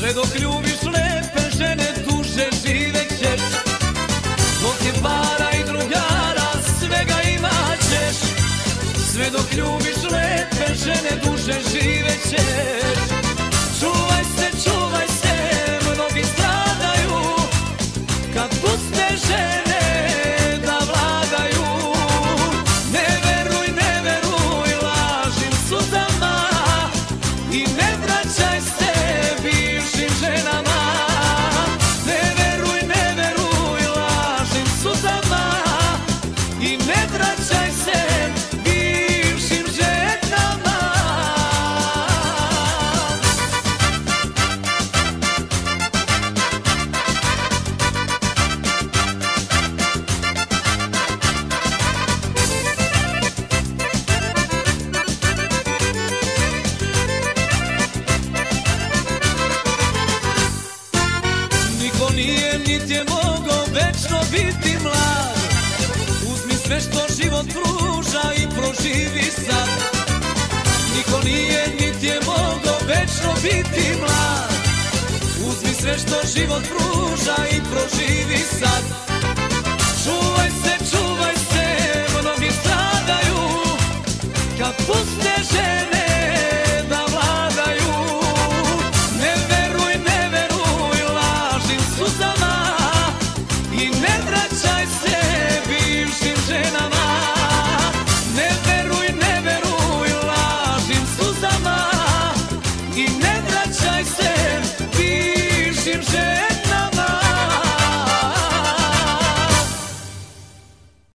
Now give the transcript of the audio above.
Sve dok ljubiš lepe žene duže živjet ćeš. Dok je para i drugara svega imat ćeš. Sve dok ljubiš lepe žene duže živjet ćeš. Čuvaj se, mnogi stradaju kad puste žene da vladaju. Ne veruj lažnim suzama i ne vraćaj se bivšim ženama. Ne veruj lažnim suzama i ne vraćaj se bivšim ženama. Niko nije niti je mogao večno biti mlad. Uzmi sve što život pruža i proživi sad. Niko nije niti je mogao večno biti mlad. Uzmi sve što život pruža i proživi sad. Čuvaj se, mnogi stradaju kad puste žene da vladaju. Ne veruj lažnim suzama i ne vraćaj se